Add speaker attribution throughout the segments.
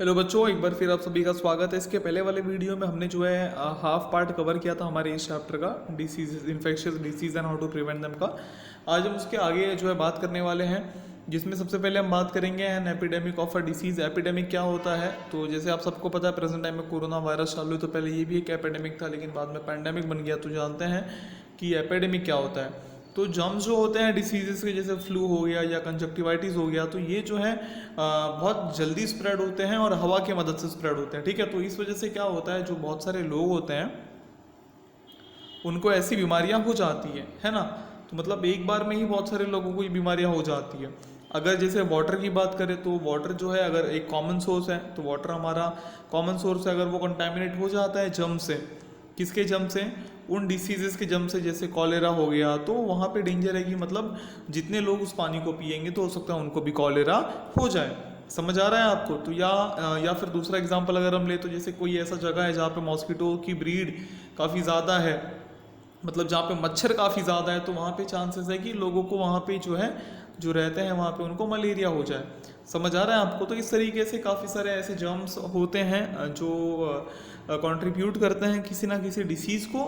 Speaker 1: Hello बच्चों, एक बार फिर आप सभी का स्वागत है। इसके पहले वाले वीडियो में हमने जो है हाफ पार्ट कवर किया था हमारे इस चैप्टर का, disease, infectious disease and how to prevent them का। आज हम उसके आगे जो है बात करने वाले हैं, जिसमें सबसे पहले हम बात करेंगे N epidemic of a disease. Epidemic क्या होता है? तो जैसे आप सबको पता है, प्रेजेंट टाइम में कोरोना वायरस चालू है, तो पहले ये भी एक एपिडेमिक था, लेकिन बाद में पैंडेमिक बन गया। तो जानते हैं कि एपिडेमिक क्या होता है। तो जर्म्स जो होते हैं डिसीजेस के, जैसे फ्लू हो गया या कंजक्टिवाइटिस हो गया, तो ये जो है बहुत जल्दी स्प्रेड होते हैं और हवा की मदद से स्प्रेड होते हैं। ठीक है, तो इस वजह से क्या होता है, जो बहुत सारे लोग होते हैं उनको ऐसी बीमारियां हो जाती है ना। तो मतलब एक बार में ही बहुत सारे लोगों को ये बीमारियां हो जाती है। अगर जैसे वाटर की बात करें, तो वाटर जो है अगर एक कॉमन सोर्स है, तो वाटर हमारा कॉमन सोर्स है। अगर वो कंटेमिनेट हो जाता है जर्म से, किसके जर्म से? उन डिसीजेस के जर्म से, जैसे कॉलेरा हो गया, तो वहाँ पे डेंजर है कि मतलब जितने लोग उस पानी को पिएंगे तो हो सकता है उनको भी कॉलेरा हो जाए। समझ आ रहा है आपको? तो या फिर दूसरा एग्जांपल अगर हम ले, तो जैसे कोई ऐसा जगह है जहाँ पे मॉस्किटो की ब्रीड काफ़ी ज़्यादा है, मतलब जहाँ पे मच्छर काफ़ी ज़्यादा है, तो वहाँ पे चांसेस है कि लोगों को वहाँ पे जो है, जो रहते हैं वहाँ पे, उनको मलेरिया हो जाए। समझ आ रहा है आपको? तो इस तरीके से काफ़ी सारे ऐसे जर्म्स होते हैं जो कंट्रीब्यूट करते हैं किसी ना किसी डिसीज़ को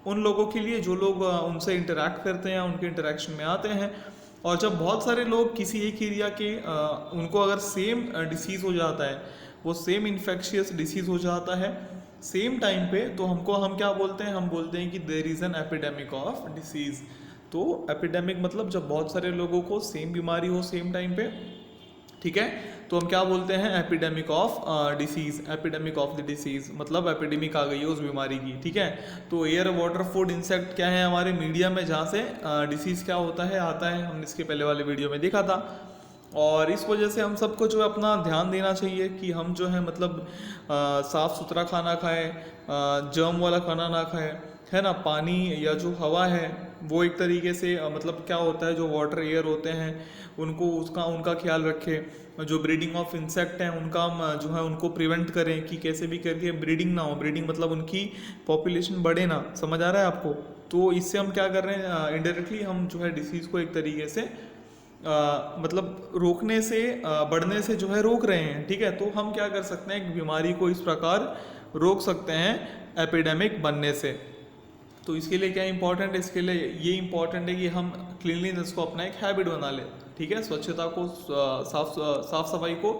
Speaker 1: उन लोगों के लिए जो लोग उनसे इंटरेक्ट करते हैं, उनके इंटरेक्शन में आते हैं। और जब बहुत सारे लोग किसी एक एरिया के उनको अगर सेम डिसीज़ हो जाता है, वो सेम इन्फेक्शियस डिसीज़ हो जाता है सेम टाइम पे, तो हम क्या बोलते हैं? हम बोलते हैं कि there is an epidemic of disease. तो एपिडेमिक मतलब जब बहुत सारे लोगों को सेम बीमारी हो सेम टाइम पे, ठीक है, तो हम क्या बोलते हैं? Epidemic of disease. Epidemic of the disease मतलब एपिडेमिक आ गई है उस बीमारी की। ठीक है, तो एयर, वाटर, फूड, इंसेक्ट क्या है हमारे मीडिया में, जहाँ से डिसीज क्या होता है, आता है। हमने इसके पहले वाले वीडियो में देखा था। और इस वजह से हम सबको जो है अपना ध्यान देना चाहिए कि हम जो है मतलब साफ़ सुथरा खाना खाएं, जर्म वाला खाना ना खाएं, है ना। पानी या जो हवा है वो एक तरीके से मतलब क्या होता है, जो वाटर एयर होते हैं उनको उनका ख्याल रखें। जो ब्रीडिंग ऑफ इंसेक्ट हैं उनका हम जो है उनको प्रिवेंट करें कि कैसे भी करके ब्रीडिंग ना हो। ब्रीडिंग मतलब उनकी पॉपुलेशन बढ़े ना। समझ आ रहा है आपको? तो इससे हम क्या कर रहे हैं, इनडायरेक्टली हम जो है डिसीज़ को एक तरीके से मतलब रोकने से, बढ़ने से जो है रोक रहे हैं। ठीक है, तो हम क्या कर सकते हैं, एक बीमारी को इस प्रकार रोक सकते हैं एपिडेमिक बनने से। तो इसके लिए क्या इंपॉर्टेंट है? इसके लिए ये इंपॉर्टेंट है कि हम क्लीनलीनेस को अपना एक हैबिट बना लें। ठीक है, स्वच्छता को, साफ सफाई को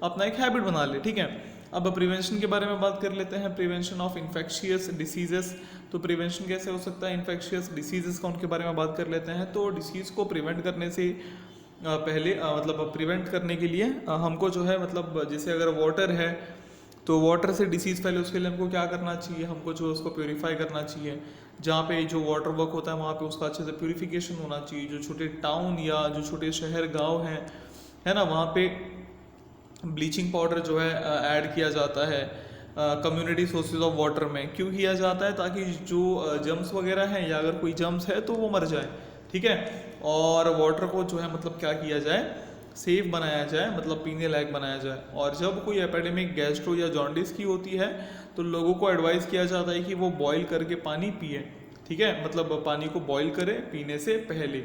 Speaker 1: अपना एक हैबिट बना लें। ठीक है, अब प्रिवेंशन के बारे में बात कर लेते हैं। Prevention of infectious diseases. तो प्रिवेंशन कैसे हो सकता है इन्फेक्शियस डिसीजेस का, उनके बारे में बात कर लेते हैं। तो डिसीज़ को प्रिवेंट करने से पहले मतलब प्रिवेंट करने के लिए हमको जो है मतलब जैसे अगर वाटर है, तो वाटर से डिसीज़ फैले उसके लिए हमको क्या करना चाहिए? हमको जो उसको प्योरीफाई करना चाहिए। जहाँ पे जो वाटर वर्क होता है वहाँ पे उसका अच्छे से प्योरीफिकेशन होना चाहिए। जो छोटे टाउन या जो छोटे शहर गांव हैं, है ना, वहाँ पे ब्लीचिंग पाउडर जो है ऐड किया जाता है कम्युनिटी सोर्सेज ऑफ वाटर में। क्यों किया जाता है? ताकि जो जर्म्स वगैरह हैं, या अगर कोई जर्म्स है तो वो मर जाए। ठीक है, और वाटर को जो है मतलब क्या किया जाए, सेफ बनाया जाए, मतलब पीने लायक बनाया जाए। और जब कोई एपिडेमिक गैस्ट्रो या जॉन्डिस की होती है, तो लोगों को एडवाइस किया जाता है कि वो बॉईल करके पानी पिए। ठीक है, मतलब पानी को बॉईल करें पीने से पहले।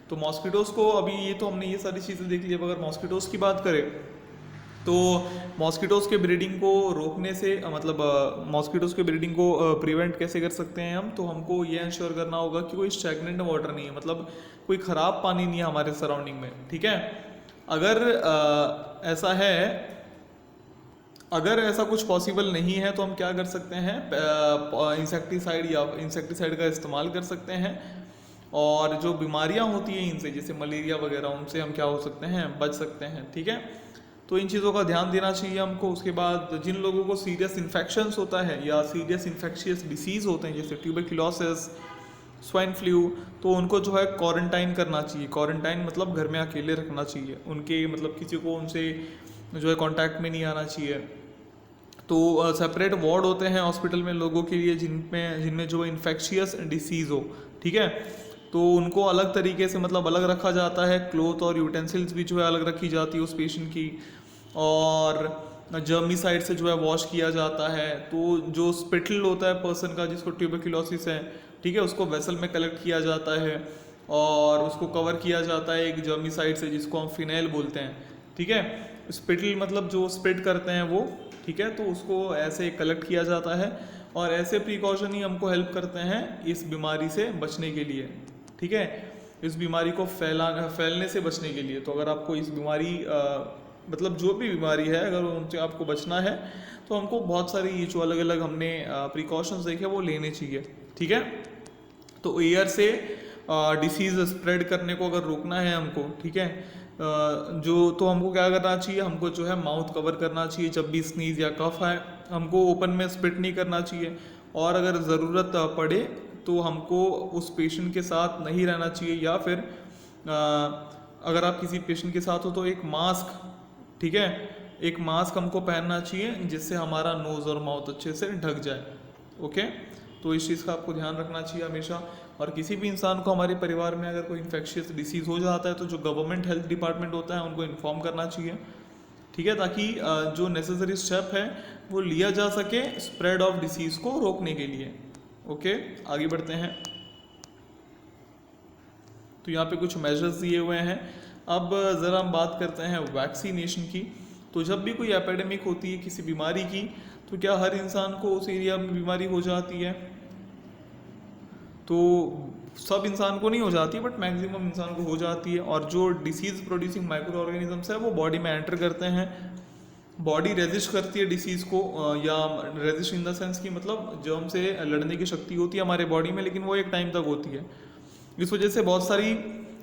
Speaker 1: तो मॉस्किटोज़ को, अभी ये तो हमने ये सारी चीज़ें देख ली। अब अगर मॉस्किटोज़ की बात करें, तो मॉस्किटोज़ के ब्रीडिंग को रोकने से मतलब मॉस्किटोज़ के ब्रीडिंग को प्रिवेंट कैसे कर सकते हैं हम? तो हमको ये इंश्योर करना होगा कि कोई स्टैग्नेंट वाटर नहीं है, मतलब कोई ख़राब पानी नहीं है हमारे सराउंडिंग में। ठीक है, अगर ऐसा है, अगर ऐसा कुछ पॉसिबल नहीं है, तो हम क्या कर सकते हैं, इंसेक्टिसाइड का इस्तेमाल कर सकते हैं। और जो बीमारियां होती हैं इनसे, जैसे मलेरिया वगैरह, उनसे हम क्या हो सकते हैं, बच सकते हैं। ठीक है, तो इन चीज़ों का ध्यान देना चाहिए हमको। उसके बाद जिन लोगों को सीरियस इन्फेक्शंस होता है या सीरियस इन्फेक्शियस डिसीज़ होते हैं, जैसे ट्यूबरक्लोसिस, स्वाइन फ्लू, तो उनको जो है क्वारंटाइन करना चाहिए। क्वारंटाइन मतलब घर में अकेले रखना चाहिए, उनके मतलब किसी को उनसे जो है कांटेक्ट में नहीं आना चाहिए। तो सेपरेट वार्ड होते हैं हॉस्पिटल में लोगों के लिए जिनमें जो इन्फेक्शियस डिसीज़ हो। ठीक है, तो उनको अलग तरीके से मतलब अलग रखा जाता है। क्लोथ और यूटेंसिल्स भी जो है अलग रखी जाती है उस पेशेंट की। और जर्मिसाइड से जो है वॉश किया जाता है। तो जो स्पिटल होता है पर्सन का, जिसको ट्यूबरक्लोसिस है, ठीक है, उसको वेसल में कलेक्ट किया जाता है और उसको कवर किया जाता है एक जर्मिसाइड से, जिसको हम फिनाइल बोलते हैं। ठीक है, स्पिटल मतलब जो स्पिट करते हैं वो, ठीक है, तो उसको ऐसे कलेक्ट किया जाता है और ऐसे प्रिकॉशन ही हमको हेल्प करते हैं इस बीमारी से बचने के लिए, ठीक है, इस बीमारी को फैलने से बचने के लिए। तो अगर आपको इस बीमारी मतलब जो भी बीमारी है अगर उनसे आपको बचना है तो हमको बहुत सारी ये जो अलग अलग हमने प्रिकॉशंस देखे वो लेने चाहिए, ठीक है। तो एयर से डिसीज़ स्प्रेड करने को अगर रोकना है हमको, ठीक है, जो तो हमको क्या करना चाहिए, हमको जो है माउथ कवर करना चाहिए। जब भी स्नीज या कफ है हमको ओपन में स्पिट नहीं करना चाहिए, और अगर ज़रूरत पड़े तो हमको उस पेशेंट के साथ नहीं रहना चाहिए, या फिर अगर आप किसी पेशेंट के साथ हो तो एक मास्क, ठीक है, एक मास्क हमको पहनना चाहिए जिससे हमारा नोज़ और माउथ अच्छे से ढक जाए। ओके, तो इस चीज़ का आपको ध्यान रखना चाहिए हमेशा। और किसी भी इंसान को हमारे परिवार में अगर कोई इन्फेक्शियस डिसीज़ हो जाता है तो जो गवर्नमेंट हेल्थ डिपार्टमेंट होता है उनको इन्फॉर्म करना चाहिए, ठीक है, ताकि जो नेसेसरी स्टेप है वो लिया जा सके स्प्रेड ऑफ डिसीज़ को रोकने के लिए। ओके, आगे बढ़ते हैं। तो यहाँ पे कुछ मेजर्स दिए हुए हैं। अब ज़रा हम बात करते हैं वैक्सीनेशन की। तो जब भी कोई एपिडेमिक होती है किसी बीमारी की, तो क्या हर इंसान को उस एरिया में बीमारी हो जाती है? तो सब इंसान को नहीं हो जाती, बट मैक्सिमम इंसान को हो जाती है। और जो डिसीज़ प्रोड्यूसिंग माइक्रो ऑर्गेनिजम्स है वो बॉडी में एंटर करते हैं, बॉडी रेजिस्ट करती है डिसीज़ को, या रेजिस्ट इन द सेंस कि मतलब जर्म से लड़ने की शक्ति होती है हमारे बॉडी में, लेकिन वो एक टाइम तक होती है। इस वजह से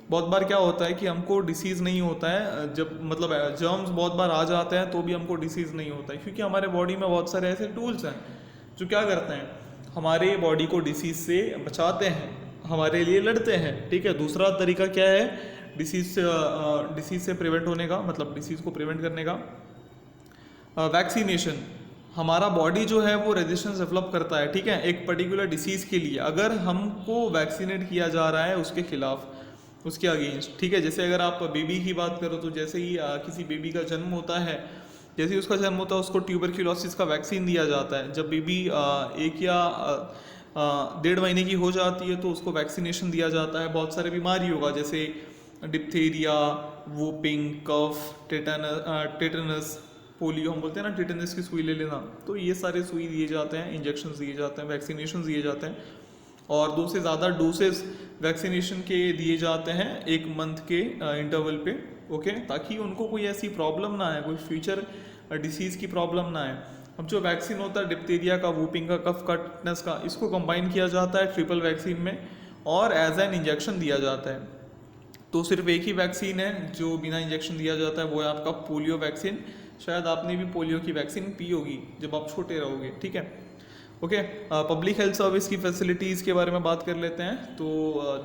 Speaker 1: बहुत बार क्या होता है कि हमको डिसीज़ नहीं होता है, जब मतलब जर्म्स बहुत बार आ जाते हैं तो भी हमको डिसीज़ नहीं होता है, क्योंकि हमारे बॉडी में बहुत सारे ऐसे टूल्स हैं जो क्या करते हैं, हमारे बॉडी को डिसीज़ से बचाते हैं, हमारे लिए लड़ते हैं, ठीक है। दूसरा तरीका क्या है डिसीज़ से प्रिवेंट होने का, मतलब डिसीज़ को प्रिवेंट करने का? वैक्सीनेशन। हमारा बॉडी जो है वो रेजिस्टेंस डेवलप करता है, ठीक है, एक पर्टिकुलर डिसीज़ के लिए। अगर हमको वैक्सीनेट किया जा रहा है उसके खिलाफ, उसके अगेंस्ट, ठीक है। जैसे अगर आप बेबी की बात करो तो जैसे ही किसी बेबी का जन्म होता है, जैसे ही उसका जन्म होता है उसको ट्यूबरक्यूलोसिस का वैक्सीन दिया जाता है। जब बेबी 1 या 1.5 महीने की हो जाती है तो उसको वैक्सीनेशन दिया जाता है बहुत सारे बीमारियों का, जैसे diphtheria, whooping cough, tetanus, polio हम बोलते हैं ना, टेटनस की सुई ले लेना, तो ये सारे सुई दिए जाते हैं, इंजेक्शन दिए जाते हैं, वैक्सीनेशन दिए जाते हैं। और 2 से ज़्यादा डोसेस वैक्सीनेशन के दिए जाते हैं 1 मंथ के इंटरवल पे, ओके, ताकि उनको कोई ऐसी प्रॉब्लम ना आए, कोई फ्यूचर डिसीज़ की प्रॉब्लम ना आए। अब जो वैक्सीन होता है डिप्थीरिया का, वूपिंग का, कफ का, टेटनस का, इसको कंबाइन किया जाता है ट्रिपल वैक्सीन में और एज एन इंजेक्शन दिया जाता है। तो सिर्फ एक ही वैक्सीन है जो बिना इंजेक्शन दिया जाता है, वो है आपका पोलियो वैक्सीन। शायद आपने भी पोलियो की वैक्सीन पी होगी जब आप छोटे रहोगे, ठीक है। ओके, पब्लिक हेल्थ सर्विस की फैसिलिटीज़ के बारे में बात कर लेते हैं। तो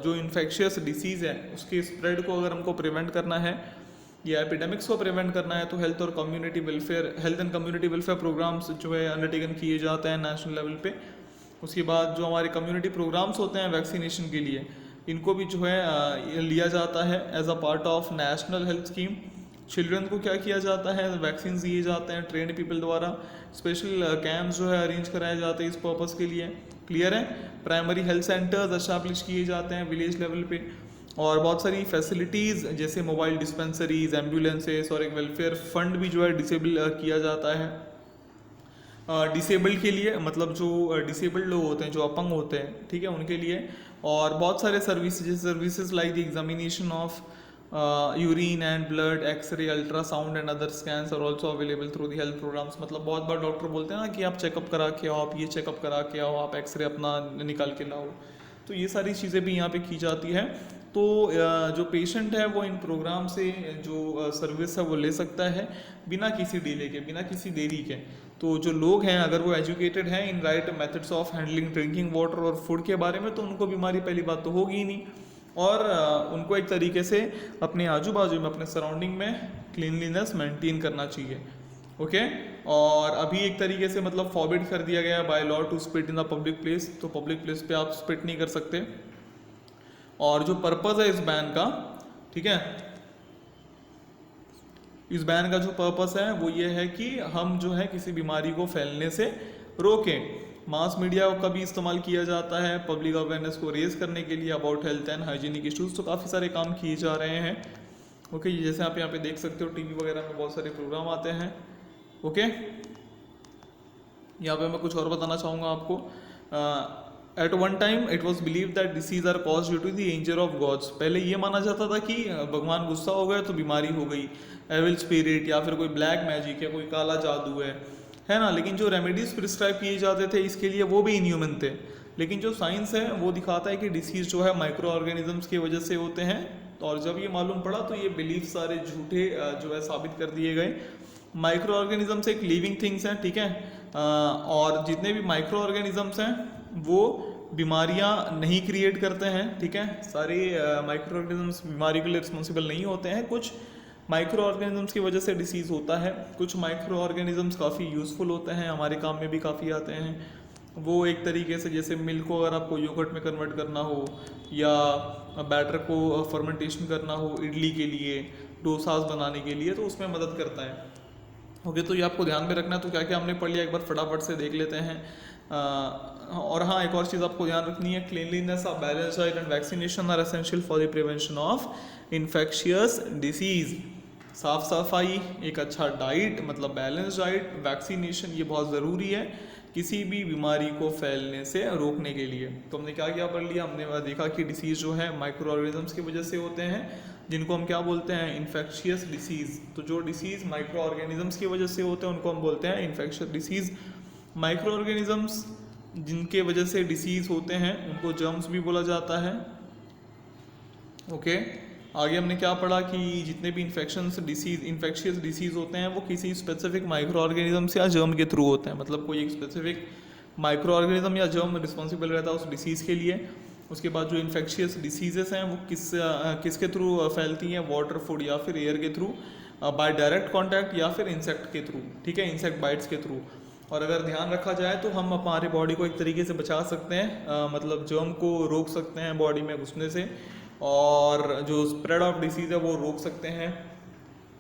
Speaker 1: जो इन्फेक्शियस डिसीज़ है उसके स्प्रेड को अगर हमको प्रिवेंट करना है या एपिडेमिक्स को प्रिवेंट करना है तो health and community welfare programmes जो है अंडरटेकन किए जाते हैं नेशनल लेवल पे। उसके बाद जो हमारे कम्युनिटी प्रोग्राम्स होते हैं वैक्सीनेशन के लिए, इनको भी जो है लिया जाता है as a part of national health scheme. Children को क्या किया जाता है, वैक्सीन दिए जाते हैं ट्रेंड पीपल द्वारा। स्पेशल कैंप्स जो है अरेंज कराए जाते हैं इस पर्पज़ के लिए, क्लियर है। प्राइमरी हेल्थ सेंटर्स एस्टैब्लिश किए जाते हैं विलेज लेवल पे, और बहुत सारी फैसिलिटीज़ जैसे मोबाइल डिस्पेंसरीज, एम्बुलेंसेस, और एक वेलफेयर फंड भी जो है डिसेबल किया जाता है। डिसेबल्ड के लिए, मतलब जो डिसेबल्ड लोग होते हैं, जो अपंग होते हैं, ठीक है, उनके लिए। और बहुत सारे services like the examination of urine and blood, x-ray, ultrasound and other scans are also available through the health programmes. मतलब बहुत बार डॉक्टर बोलते हैं ना कि आप चेकअप करा के आओ, आप ये चेकअप करा के आओ, आप एक्सरे अपना निकाल के लाओ, तो ये सारी चीज़ें भी यहाँ पे की जाती है। तो जो पेशेंट है वो इन प्रोग्राम से जो सर्विस है वो ले सकता है बिना किसी डिले के, बिना किसी देरी के। तो जो लोग हैं अगर वो एजुकेटेड हैं in right methods of handling drinking water और फूड के बारे में, तो उनको बीमारी पहली बात तो होगी ही नहीं, और उनको एक तरीके से अपने आजू बाजू में, अपने सराउंडिंग में क्लीनलीनेस मेंटेन करना चाहिए, ओके। और अभी एक तरीके से मतलब फॉरबिड कर दिया गया by law to spit in the public place, तो पब्लिक प्लेस पे आप स्पिट नहीं कर सकते। और जो पर्पज़ है इस बैन का, ठीक है, इस बैन का जो पर्पस है वो ये है कि हम जो है किसी बीमारी को फैलने से रोकें। मास मीडिया का भी इस्तेमाल किया जाता है पब्लिक अवेयरनेस को रेज करने के लिए about health and hygienic issues, तो काफ़ी सारे काम किए जा रहे हैं। ओके, जैसे आप यहाँ पे देख सकते हो टीवी वगैरह में बहुत सारे प्रोग्राम आते हैं। ओके, यहाँ पे मैं कुछ और बताना चाहूँगा आपको। At one time it was believe that disease are cause due to the anger of gods. पहले ये माना जाता था कि भगवान गुस्सा हो गया तो बीमारी हो गई, एविल स्पिरिट या फिर कोई ब्लैक मैजिक या कोई काला जादू है ना। लेकिन जो रेमेडीज प्रिस्क्राइब किए जाते थे इसके लिए वो भी इनह्यूमन थे। लेकिन जो साइंस है वो दिखाता है कि डिसीज जो है माइक्रो ऑर्गेनिजम्स की वजह से होते हैं। और जब ये मालूम पड़ा तो ये बिलीफ सारे झूठे जो है साबित कर दिए गए। माइक्रो ऑर्गेनिजम्स एक लिविंग थिंग्स हैं, ठीक है। और जितने भी माइक्रो ऑर्गेनिजम्स हैं वो बीमारियां नहीं क्रिएट करते हैं, ठीक है। सारे माइक्रो ऑर्गेनिजम्स बीमारी के लिए रिस्पॉन्सिबल नहीं होते हैं। कुछ माइक्रो ऑर्गेनिजम्स की वजह से डिसीज़ होता है। कुछ माइक्रो ऑर्गेनिजम्स काफ़ी यूज़फुल होते हैं, हमारे काम में भी काफ़ी आते हैं। वो एक तरीके से जैसे मिल्क को अगर आपको योगर्ट में कन्वर्ट करना हो या बैटर को फर्मेंटेशन करना हो इडली के लिए, डोसास बनाने के लिए, तो उसमें मदद करता है। ओके, तो ये आपको ध्यान में रखना है। तो क्या क्या हमने पढ़ लिया एक बार फटाफट से देख लेते हैं। और हाँ, एक और चीज़ आपको ध्यान रखनी है, cleanliness of balance diet and vaccination are essential for the prevention of infectious disease. साफ सफाई, एक अच्छा डाइट मतलब बैलेंस डाइट, वैक्सीनेशन ये बहुत ज़रूरी है किसी भी बीमारी को फैलने से रोकने के लिए। तो हमने क्या क्या पढ़ लिया, हमने देखा कि डिसीज़ जो है माइक्रो ऑर्गेनिजम्स की वजह से होते हैं, जिनको हम क्या बोलते हैं, इन्फेक्शियस डिसीज़। तो जो डिसीज़ माइक्रो ऑर्गेनिजम्स की वजह से होते हैं उनको हम बोलते हैं इन्फेक्शियस डिसीज़। माइक्रो ऑर्गेनिजम्स जिनके वजह से डिसीज़ होते हैं उनको जर्म्स भी बोला जाता है। ओके, आगे हमने क्या पढ़ा कि जितने भी इन्फेक्शियस डिसीज़ होते हैं वो किसी स्पेसिफिक माइक्रो ऑर्गेनिजम्स या जर्म के थ्रू होते हैं। मतलब कोई एक स्पेसिफिक माइक्रो ऑर्गेनिज्म या जर्म रिस्पॉन्सिबल रहता है उस डिसीज़ के लिए। उसके बाद जो इन्फेक्शियस डिसीजेस हैं वो किसके थ्रू फैलती हैं, वाटर, फूड या फिर एयर के थ्रू, बाय डायरेक्ट कांटेक्ट या फिर इंसेक्ट के थ्रू, ठीक है, इंसेक्ट बाइट्स के थ्रू। और अगर ध्यान रखा जाए तो हम हमारे बॉडी को एक तरीके से बचा सकते हैं, मतलब जर्म को रोक सकते हैं बॉडी में घुसने से, और जो स्प्रेड ऑफ डिसीज़ है वो रोक सकते हैं।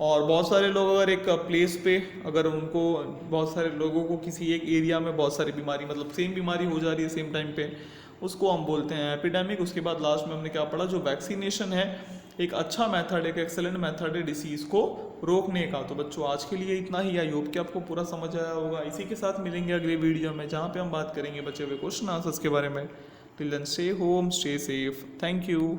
Speaker 1: और बहुत सारे लोग अगर एक प्लेस पे अगर उनको बहुत सारे लोगों को किसी एक एरिया में बहुत सारी बीमारी मतलब सेम बीमारी हो जा रही है सेम टाइम पे, उसको हम बोलते हैं एपिडेमिक। उसके बाद लास्ट में हमने क्या पढ़ा, जो वैक्सीनेशन है एक अच्छा मेथड, एक एक्सेलेंट मेथड है डिसीज़ को रोकने का। तो बच्चों आज के लिए इतना ही। आई होप कि आपको पूरा समझ आया होगा। इसी के साथ मिलेंगे अगले वीडियो में जहाँ पे हम बात करेंगे बचे हुए क्वेश्चन आंसर्स के बारे में। Till then stay home, stay safe, thank you.